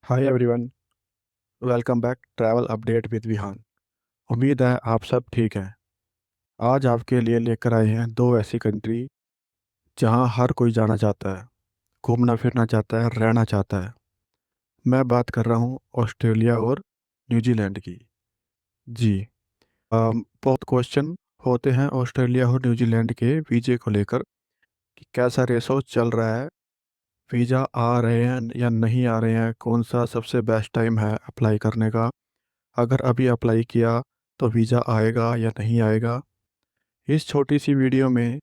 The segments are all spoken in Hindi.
Hi everyone. Welcome back travel update with Vihan. उम्मीद है आप सब ठीक हैं। आज आपके लिए लेकर आए हैं दो ऐसी कंट्री जहां हर कोई जाना चाहता है, घूमना फिरना चाहता है, रहना चाहता है। मैं बात कर रहा हूं ऑस्ट्रेलिया और न्यूजीलैंड की। जी। बहुत क्वेश्चन होते हैं ऑस्ट्रेलिया और न्यूजीलैंड के वीज़े को लेकर कि कैसा रेशो चल रहा है, वीज़ा आ रहे हैं या नहीं आ रहे हैं, कौन सा सबसे बेस्ट टाइम है अप्लाई करने का, अगर अभी अप्लाई किया तो वीज़ा आएगा या नहीं आएगा। इस छोटी सी वीडियो में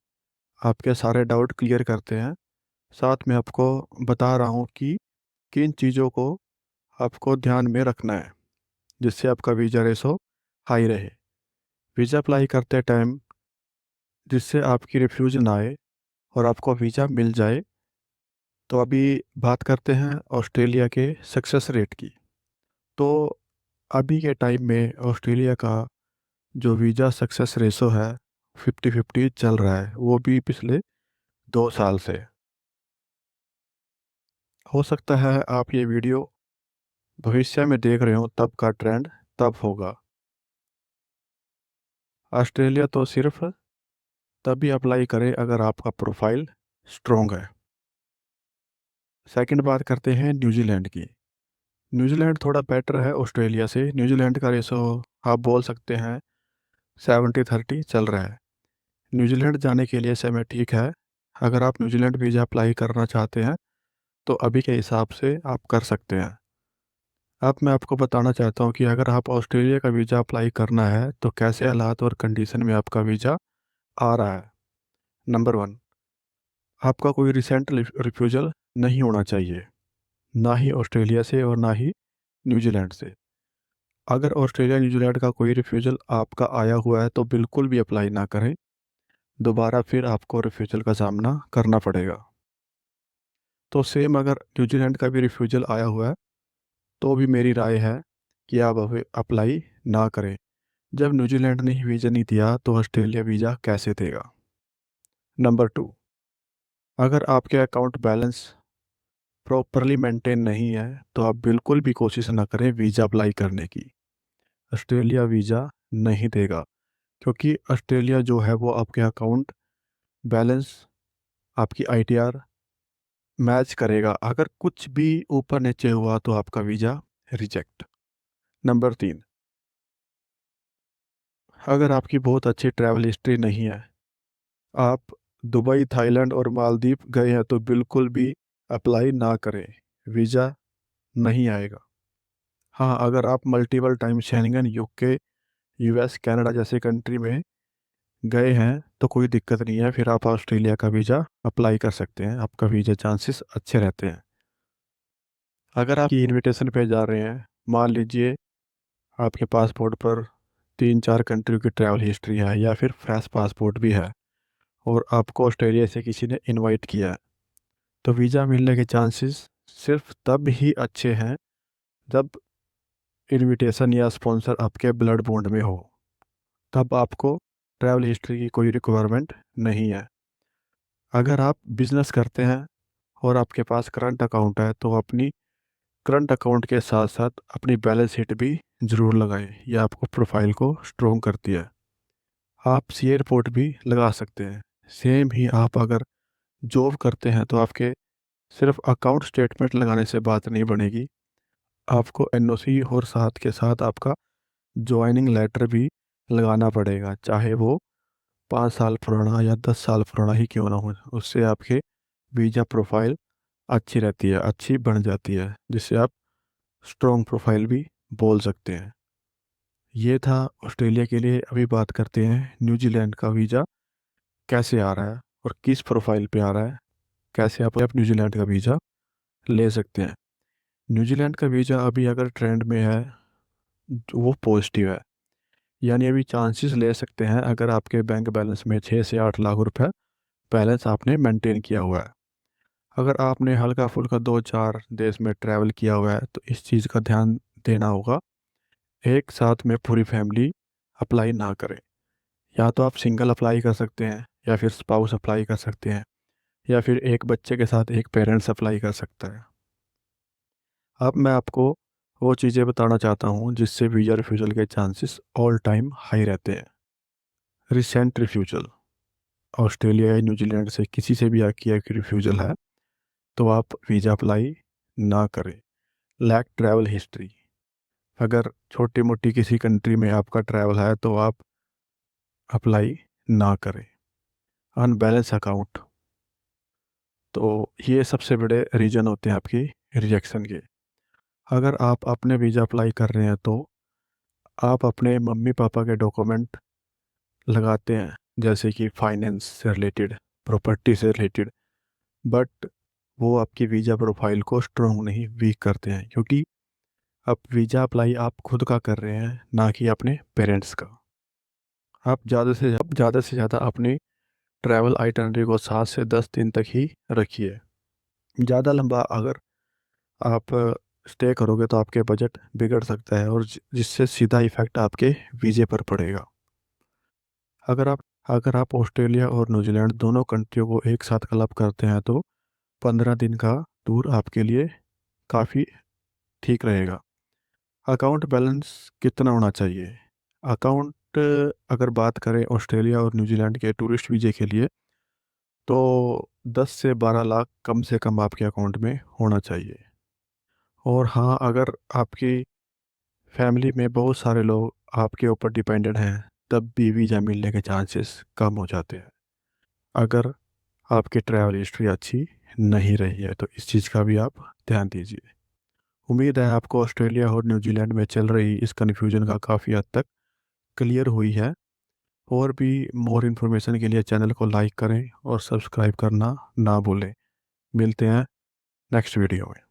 आपके सारे डाउट क्लियर करते हैं। साथ में आपको बता रहा हूँ कि किन चीज़ों को आपको ध्यान में रखना है जिससे आपका वीज़ा रेशो हाई रहे वीज़ा अप्लाई करते टाइम, जिससे आपकी रिफ्यूज ना आए और आपको वीज़ा मिल जाए। तो अभी बात करते हैं ऑस्ट्रेलिया के सक्सेस रेट की। तो अभी के टाइम में ऑस्ट्रेलिया का जो वीज़ा सक्सेस रेशो है 50-50 चल रहा है, वो भी पिछले 2 साल से। हो सकता है आप ये वीडियो भविष्य में देख रहे हो, तब का ट्रेंड तब होगा। ऑस्ट्रेलिया तो सिर्फ तभी अप्लाई करें अगर आपका प्रोफाइल स्ट्रोंग है। सेकंड बात करते हैं न्यूजीलैंड की। न्यूजीलैंड थोड़ा बेटर है ऑस्ट्रेलिया से। न्यूजीलैंड का रेशो आप बोल सकते हैं 70-30 चल रहा है। न्यूजीलैंड जाने के लिए समय ठीक है। अगर आप न्यूजीलैंड वीज़ा अप्लाई करना चाहते हैं तो अभी के हिसाब से आप कर सकते हैं। अब मैं आपको बताना चाहता हूँ कि अगर आप ऑस्ट्रेलिया का वीज़ा अप्लाई करना है तो कैसे हालात और कंडीशन में आपका वीज़ा आ रहा है। नंबर 1, आपका कोई रिसेंट रिफ्यूजल नहीं होना चाहिए, ना ही ऑस्ट्रेलिया से और ना ही न्यूजीलैंड से। अगर ऑस्ट्रेलिया न्यूजीलैंड का कोई रिफ्यूजल आपका आया हुआ है तो बिल्कुल भी अप्लाई ना करें, दोबारा फिर आपको रिफ्यूजल का सामना करना पड़ेगा। तो सेम अगर न्यूजीलैंड का भी रिफ्यूजल आया हुआ है तो भी मेरी राय है कि आप अभी अप्लाई ना करें। जब न्यूजीलैंड ने ही वीज़ा नहीं दिया तो ऑस्ट्रेलिया वीज़ा कैसे देगा। नंबर 2, अगर आपके अकाउंट बैलेंस प्रॉपरली मेंटेन नहीं है तो आप बिल्कुल भी कोशिश ना करें वीज़ा अप्लाई करने की। ऑस्ट्रेलिया वीज़ा नहीं देगा, क्योंकि ऑस्ट्रेलिया जो है वो आपके अकाउंट बैलेंस, आपकी आईटीआर मैच करेगा। अगर कुछ भी ऊपर नीचे हुआ तो आपका वीज़ा रिजेक्ट। नंबर 3, अगर आपकी बहुत अच्छी ट्रैवल हिस्ट्री नहीं है, आप दुबई, थाईलैंड और मालदीव गए हैं, तो बिल्कुल भी अप्लाई ना करें, वीज़ा नहीं आएगा। हाँ, अगर आप multiple time Schengen, UK, US, Canada जैसे कंट्री में गए हैं तो कोई दिक्कत नहीं है, फिर आप ऑस्ट्रेलिया का वीज़ा अप्लाई कर सकते हैं, आपका वीज़ा चांसेस अच्छे रहते हैं। अगर आप इनविटेशन पे जा रहे हैं, मान लीजिए आपके पासपोर्ट पर 3-4 कंट्री की ट्रैवल हिस्ट्री है या फिर फ्रेश पासपोर्ट भी है और आपको ऑस्ट्रेलिया से किसी ने इनवाइट किया है, तो वीज़ा मिलने के चांसेस सिर्फ तब ही अच्छे हैं जब इनविटेशन या स्पॉन्सर आपके ब्लड बॉन्ड में हो। तब आपको ट्रैवल हिस्ट्री की कोई रिक्वायरमेंट नहीं है। अगर आप बिजनेस करते हैं और आपके पास करंट अकाउंट है तो अपनी करंट अकाउंट के साथ साथ अपनी बैलेंस शीट भी ज़रूर लगाएं। यह आपको प्रोफाइल को स्ट्रोंग करती है। आप सी रिपोर्ट भी लगा सकते हैं। सेम ही आप अगर जॉब करते हैं तो आपके सिर्फ अकाउंट स्टेटमेंट लगाने से बात नहीं बनेगी, आपको एनओसी और साथ के साथ आपका ज्वाइनिंग लेटर भी लगाना पड़ेगा, चाहे वो 5 साल पुराना या 10 साल पुराना ही क्यों ना हो। उससे आपके वीज़ा प्रोफाइल अच्छी रहती है, अच्छी बन जाती है, जिससे आप स्ट्रॉन्ग प्रोफाइल भी बोल सकते हैं। ये था ऑस्ट्रेलिया के लिए। अभी बात करते हैं न्यूजीलैंड का वीज़ा कैसे आ रहा है और किस प्रोफाइल पे आ रहा है, कैसे आप न्यूजीलैंड का वीज़ा ले सकते हैं। न्यूजीलैंड का वीज़ा अभी अगर ट्रेंड में है तो वो पॉजिटिव है, यानी अभी चांसेस ले सकते हैं अगर आपके बैंक बैलेंस में 6 से 8 लाख रुपए बैलेंस आपने मेंटेन किया हुआ है। अगर आपने हल्का फुल्का 2-4 देश में ट्रैवल किया हुआ है तो इस चीज़ का ध्यान देना होगा। एक साथ में पूरी फैमिली अप्लाई ना करें। या तो आप सिंगल अप्लाई कर सकते हैं, या फिर स्पाउस अप्लाई कर सकते हैं, या फिर एक बच्चे के साथ एक पेरेंट्स अप्लाई कर सकता है। अब मैं आपको वो चीज़ें बताना चाहता हूँ जिससे वीज़ा रिफ्यूज़ल के चांसेस ऑल टाइम हाई रहते हैं। रिसेंट रिफ्यूज़ल, ऑस्ट्रेलिया या न्यूजीलैंड से किसी से भी आपकी एक रिफ्यूज़ल है तो आप वीज़ा अप्लाई ना करें। लैक ट्रैवल हिस्ट्री, अगर छोटी मोटी किसी कंट्री में आपका ट्रैवल है तो आप अप्लाई ना करें। अनबैलेंस अकाउंट, तो ये सबसे बड़े रीज़न होते हैं आपकी रिजेक्शन के। अगर आप अपने वीज़ा अप्लाई कर रहे हैं तो आप अपने मम्मी पापा के डॉक्यूमेंट लगाते हैं, जैसे कि फाइनेंस से रिलेटेड, प्रॉपर्टी से रिलेटेड, बट वो आपकी वीज़ा प्रोफाइल को स्ट्रॉन्ग नहीं, वीक करते हैं, क्योंकि अब वीज़ा अप्लाई आप खुद का कर रहे हैं, ना कि अपने पेरेंट्स का। आप ज़्यादा से ज़्यादा अपनी ट्रैवल आइटनरी को 7 से 10 दिन तक ही रखिए। ज़्यादा लंबा अगर आप स्टे करोगे तो आपके बजट बिगड़ सकता है और जिससे सीधा इफ़ेक्ट आपके वीज़े पर पड़ेगा। अगर आप अगर आप ऑस्ट्रेलिया और न्यूजीलैंड दोनों कंट्रियों को एक साथ क्लब करते हैं तो 15 दिन का टूर आपके लिए काफ़ी ठीक रहेगा। अकाउंट बैलेंस कितना होना चाहिए? अकाउंट, अगर बात करें ऑस्ट्रेलिया और न्यूजीलैंड के टूरिस्ट वीज़े के लिए, तो 10 से 12 लाख कम से कम आपके अकाउंट में होना चाहिए। और हाँ, अगर आपकी फैमिली में बहुत सारे लोग आपके ऊपर डिपेंडेंट हैं, तब भी वीज़ा मिलने के चांसेस कम हो जाते हैं, अगर आपकी ट्रैवल हिस्ट्री अच्छी नहीं रही है, तो इस चीज़ का भी आप ध्यान दीजिए। उम्मीद है आपको ऑस्ट्रेलिया और न्यूजीलैंड में चल रही इस कन्फ्यूजन का काफ़ी हद तक क्लियर हुई है। और भी मोर इन्फॉर्मेशन के लिए चैनल को लाइक करें और सब्सक्राइब करना ना भूलें। मिलते हैं नेक्स्ट वीडियो में।